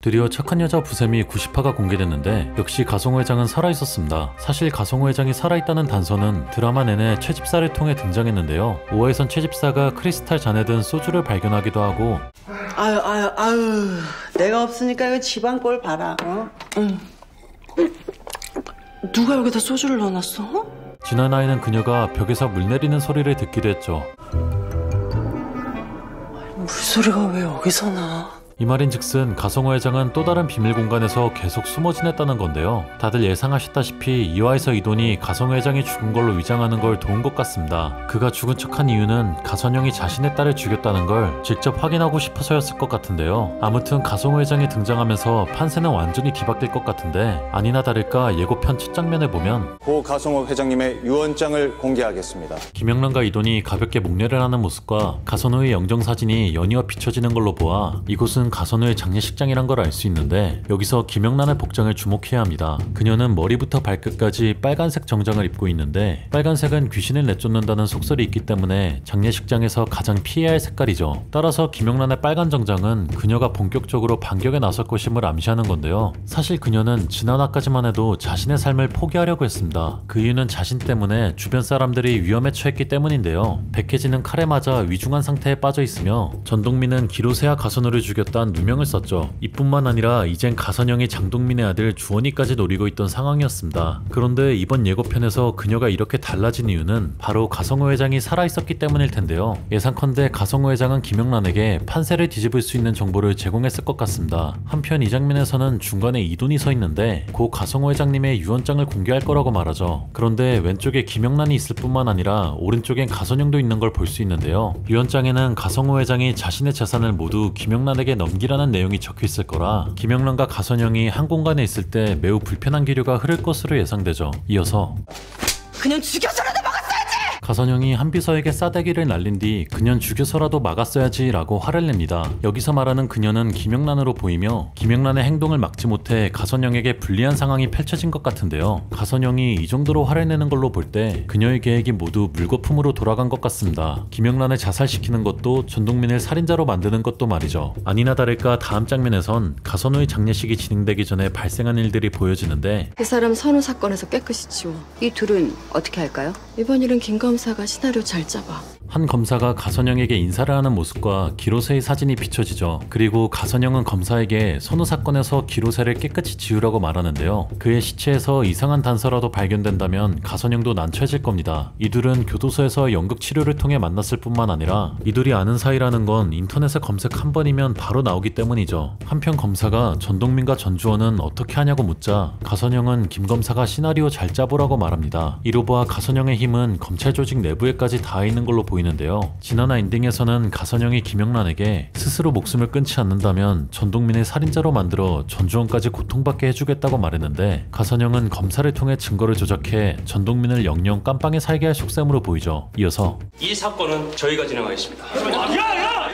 드디어 착한 여자 부셈이 90화가 공개됐는데 역시 가성호 회장은 살아있었습니다. 사실 가성호 회장이 살아있다는 단서는 드라마 내내 채집사를 통해 등장했는데요. 5화에선 채집사가 크리스탈 잔에 든 소주를 발견하기도 하고 아유 내가 없으니까 이거 집안 꼴 봐라. 누가 여기다 소주를 넣어놨어? 지난 화에는 그녀가 벽에서 물 내리는 소리를 듣기도 했죠. 물소리가 왜 여기서 나? 이 말인즉슨 가성호 회장은 또 다른 비밀 공간에서 계속 숨어 지냈다는 건데요. 다들 예상하셨다시피 2화에서 이돈이 가성호 회장이 죽은 걸로 위장하는 걸 도운 것 같습니다. 그가 죽은 척한 이유는 가선영이 자신의 딸을 죽였다는 걸 직접 확인하고 싶어서였을 것 같은데요. 아무튼 가성호 회장이 등장하면서 판세는 완전히 뒤바뀔 것 같은데 아니나 다를까 예고편 첫 장면을 보면 고 가성호 회장님의 유언장을 공개하겠습니다. 김영란과 이돈이 가볍게 목례를 하는 모습과 가선호의 영정사진이 연이어 비춰지는 걸로 보아 이곳은 가선호의 장례식장이란 걸 알 수 있는데 여기서 김영란의 복장을 주목해야 합니다. 그녀는 머리부터 발끝까지 빨간색 정장을 입고 있는데 빨간색은 귀신을 내쫓는다는 속설이 있기 때문에 장례식장에서 가장 피해야 할 색깔이죠. 따라서 김영란의 빨간 정장은 그녀가 본격적으로 반격에 나설 것임을 암시하는 건데요. 사실 그녀는 지난화까지만 해도 자신의 삶을 포기하려고 했습니다. 그 이유는 자신 때문에 주변 사람들이 위험에 처했기 때문인데요. 백혜진은 칼에 맞아 위중한 상태에 빠져 있으며 전동민은 기로세와 가선호를 죽였다 누명을 썼죠. 이뿐만 아니라 이젠 가선영이 장동민의 아들 주원이까지 노리고 있던 상황이었습니다. 그런데 이번 예고편에서 그녀가 이렇게 달라진 이유는 바로 가성호 회장이 살아있었기 때문일 텐데요. 예상컨대 가성호 회장은 김영란에게 판세를 뒤집을 수 있는 정보를 제공했을 것 같습니다. 한편 이 장면에서는 중간에 이돈이 서 있는데 고 가성호 회장님의 유언장을 공개할 거라고 말하죠. 그런데 왼쪽에 김영란이 있을 뿐만 아니라 오른쪽엔 가선영도 있는 걸 볼 수 있는데요. 유언장에는 가성호 회장이 자신의 재산을 모두 김영란에게 넘기라는 내용이 적혀있을 거라 김영란과 가선영이 한 공간에 있을 때 매우 불편한 기류가 흐를 것으로 예상되죠. 이어서 그냥 죽여서라도 먹었어야지! 가선영이 한비서에게 싸대기를 날린 뒤 그년 죽여서라도 막았어야지 라고 화를 냅니다. 여기서 말하는 그녀는 김영란으로 보이며 김영란의 행동을 막지 못해 가선영에게 불리한 상황이 펼쳐진 것 같은데요. 가선영이 이 정도로 화를 내는 걸로 볼 때 그녀의 계획이 모두 물거품으로 돌아간 것 같습니다. 김영란을 자살시키는 것도 전동민을 살인자로 만드는 것도 말이죠. 아니나 다를까 다음 장면에선 가선호의 장례식이 진행되기 전에 발생한 일들이 보여지는데 그 사람 선우 사건에서 깨끗이 지워. 이 둘은 어떻게 할까요? 이번 일은 김 검사가 시나리오 잘 짜봐. 한 검사가 가선영에게 인사를 하는 모습과 기로세의 사진이 비춰지죠. 그리고 가선영은 검사에게 선우 사건에서 기로세를 깨끗이 지우라고 말하는데요. 그의 시체에서 이상한 단서라도 발견된다면 가선영도 난처해질 겁니다. 이 둘은 교도소에서 연극 치료를 통해 만났을 뿐만 아니라 이 둘이 아는 사이라는 건 인터넷에 검색 한 번이면 바로 나오기 때문이죠. 한편 검사가 전동민과 전주원은 어떻게 하냐고 묻자 가선영은 김 검사가 시나리오 잘 짜보라고 말합니다. 이로 보아 가선영의 힘은 검찰 조직 내부에까지 닿아 있는 걸로 보이는데요. 지난화 엔딩에서는 가선영이 김영란에게 스스로 목숨을 끊지 않는다면 전동민을 살인자로 만들어 전주원까지 고통받게 해주겠다고 말했는데 가선영은 검사를 통해 증거를 조작해 전동민을 영영 깜빵에 살게 할 속셈으로 보이죠. 이어서 이 사건은 저희가 진행하겠습니다.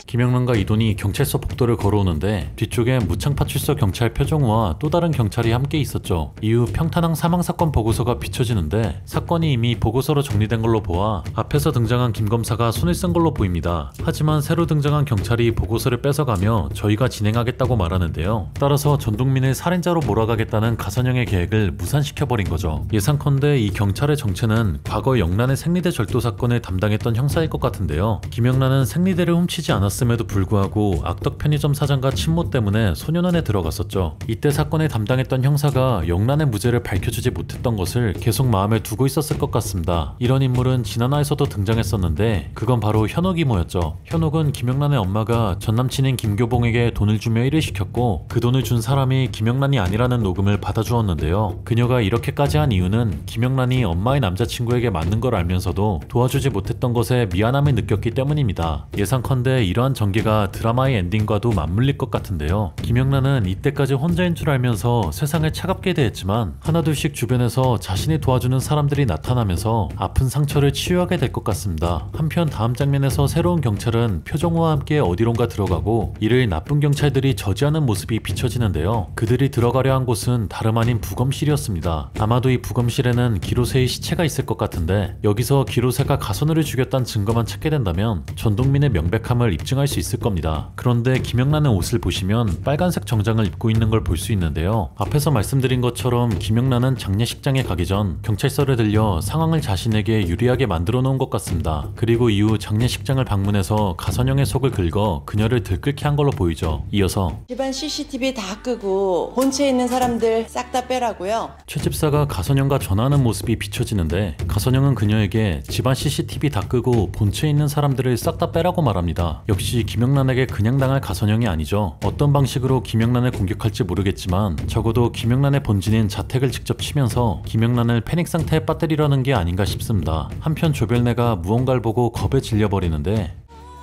김영란과 이돈이 경찰서 복도를 걸어오는데 뒤쪽에 무창파출소 경찰 표정우와 또 다른 경찰이 함께 있었죠. 이후 평탄항 사망사건 보고서가 비춰지는데 사건이 이미 보고서로 정리된 걸로 보아 앞에서 등장한 김 검사가 손을 쓴 걸로 보입니다. 하지만 새로 등장한 경찰이 보고서를 뺏어가며 저희가 진행하겠다고 말하는데요. 따라서 전동민을 살인자로 몰아가겠다는 가선영의 계획을 무산시켜버린 거죠. 예상컨대 이 경찰의 정체는 과거 영란의 생리대 절도 사건을 담당했던 형사일 것 같은데요. 김영란은 생리대를 훔치지 않았음에도 불구하고 악덕 편의점 사장과 친모 때문에 소년원에 들어갔었죠. 이때 사건을 담당했던 형사가 영란의 무죄를 밝혀주지 못했던 것을 계속 마음에 두고 있었을 것 같습니다. 이런 인물은 지난화에서도 등장했었는데 그건 바로 현옥 이모였죠. 현옥은 김영란의 엄마가 전남친인 김교봉에게 돈을 주며 일을 시켰고 그 돈을 준 사람이 김영란이 아니라는 녹음을 받아주었는데요. 그녀가 이렇게까지 한 이유는 김영란이 엄마의 남자친구에게 맞는 걸 알면서도 도와주지 못했던 것에 미안함을 느꼈기 때문입니다. 예상컨대 이러한 전개가 드라마의 엔딩과도 맞물릴 것 같은데요. 김영란은 이때까지 혼자인 줄 알면서 세상을 차갑게 대했지만 하나둘씩 주변에서 자신이 도와주는 사람들이 나타나면서 아픈 상처를 치유하게 될 것 같습니다. 한편 다음 장면에서 새로운 경찰은 표정우와 함께 어디론가 들어가고 이를 나쁜 경찰들이 저지하는 모습이 비춰지는데요. 그들이 들어가려 한 곳은 다름 아닌 부검실이었습니다. 아마도 이 부검실에는 기로세의 시체가 있을 것 같은데 여기서 기로세가 가선우를 죽였다는 증거만 찾게 된다면 전동민의 명백함을 입증할 예상할 수 있을 겁니다. 그런데 김영란의 옷을 보시면 빨간색 정장을 입고 있는 걸 볼 수 있는데요. 앞에서 말씀드린 것처럼 김영란은 장례식장에 가기 전 경찰서를 들려 상황을 자신에게 유리하게 만들어 놓은 것 같습니다. 그리고 이후 장례식장을 방문해서 가선영의 속을 긁어 그녀를 들끓게 한 걸로 보이죠. 이어서 집안 CCTV 다 끄고 본체에 있는 사람들 싹 다 빼라고요. 최 집사가 가선영과 전화하는 모습이 비춰지는데 가선영은 그녀에게 집안 CCTV 다 끄고 본체에 있는 사람들을 싹 다 빼라고 말합니다. 역시 김영란에게 그냥 당할 가선영이 아니죠. 어떤 방식으로 김영란을 공격할지 모르겠지만 적어도 김영란의 본진인 자택을 직접 치면서 김영란을 패닉 상태에 빠뜨리려는 게 아닌가 싶습니다. 한편 조별내가 무언가를 보고 겁에 질려버리는데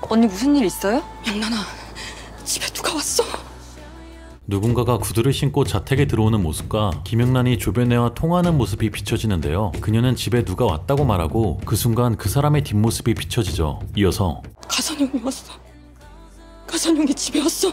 언니 무슨 일 있어요? 영란아, 집에 누가 왔어? 누군가가 구두를 신고 자택에 들어오는 모습과 김영란이 조별내와 통화하는 모습이 비춰지는데요. 그녀는 집에 누가 왔다고 말하고 그 순간 그 사람의 뒷모습이 비춰지죠. 이어서 가선영이 왔어. 가선영이 집에 왔어.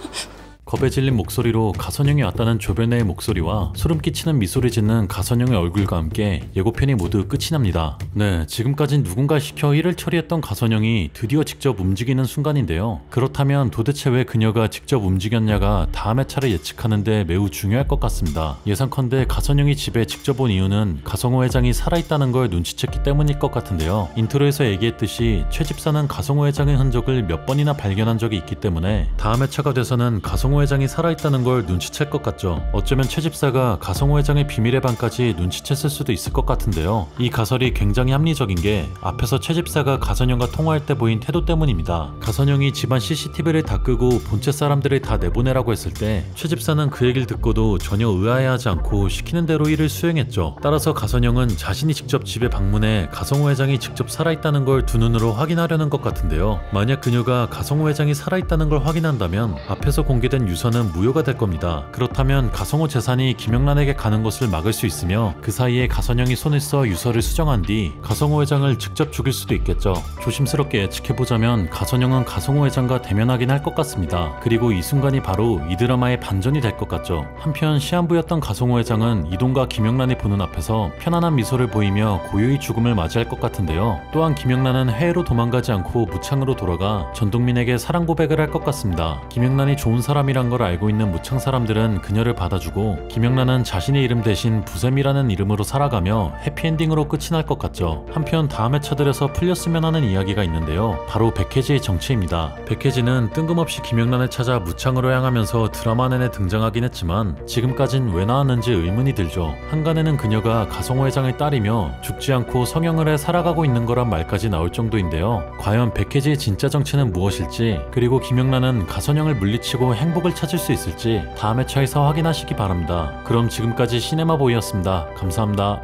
겁에 질린 목소리로 가선영이 왔다는 조별내의 목소리와 소름 끼치는 미소를 짓는 가선영의 얼굴과 함께 예고편이 모두 끝이 납니다. 네, 지금까진 누군가 시켜 일을 처리했던 가선영이 드디어 직접 움직이는 순간인데요. 그렇다면 도대체 왜 그녀가 직접 움직였냐가 다음의 차를 예측하는데 매우 중요할 것 같습니다. 예상컨대 가선영이 집에 직접 온 이유는 가성호 회장이 살아있다는 걸 눈치챘기 때문일 것 같은데요. 인트로에서 얘기했듯이 최 집사는 가성호 회장의 흔적을 몇 번이나 발견한 적이 있기 때문에 다음의 차가 돼서는 가성호 회장이 살아있다는 걸 눈치챌 것 같죠. 어쩌면 최 집사가 가성호 회장의 비밀의 방까지 눈치챘을 수도 있을 것 같은데요. 이 가설이 굉장히 합리적인 게 앞에서 최 집사가 가선영과 통화할 때 보인 태도 때문입니다. 가선영이 집안 CCTV를 다 끄고 본체 사람들을 다 내보내라고 했을 때 최 집사는 그 얘기를 듣고도 전혀 의아해하지 않고 시키는 대로 일을 수행했죠. 따라서 가선영은 자신이 직접 집에 방문해 가성호 회장이 직접 살아있다는 걸 두 눈으로 확인하려는 것 같은데요. 만약 그녀가 가성호 회장이 살아있다는 걸 확인한다면 앞에서 공개된 유서는 무효가 될 겁니다. 그렇다면 가성호 재산이 김영란에게 가는 것을 막을 수 있으며 그 사이에 가선영이 손을 써 유서를 수정한 뒤 가성호 회장을 직접 죽일 수도 있겠죠. 조심스럽게 지켜보자면 가선영은 가성호 회장과 대면하긴 할 것 같습니다. 그리고 이 순간이 바로 이 드라마의 반전이 될 것 같죠. 한편 시한부였던 가성호 회장은 이동과 김영란이 보는 앞에서 편안한 미소를 보이며 고요히 죽음을 맞이할 것 같은데요. 또한 김영란은 해외로 도망가지 않고 무창으로 돌아가 전동민에게 사랑 고백을 할 것 같습니다. 김영란이 좋은 사람이란 걸 알고 있는 무창 사람들은 그녀를 받아주고 김영란은 자신의 이름 대신 부셈이라는 이름으로 살아가며 해피엔딩으로 끝이 날 것 같죠. 한편 다음의 차들에서 풀렸으면 하는 이야기가 있는데요. 바로 백혜지의 정체입니다. 백혜지는 뜬금없이 김영란을 찾아 무창으로 향하면서 드라마 내내 등장하긴 했지만 지금까진 왜 나왔는지 의문이 들죠. 한간에는 그녀가 가성호 회장의 딸이며 죽지 않고 성형을 해 살아가고 있는 거란 말까지 나올 정도인데요. 과연 백혜지의 진짜 정체는 무엇일지, 그리고 김영란은 가선영을 물리치고 행복을 찾을 수 있을지 다음의 차에서 확인하시기 바랍니다. 그럼 지금까지 시네마보이였습니다. 감사합니다.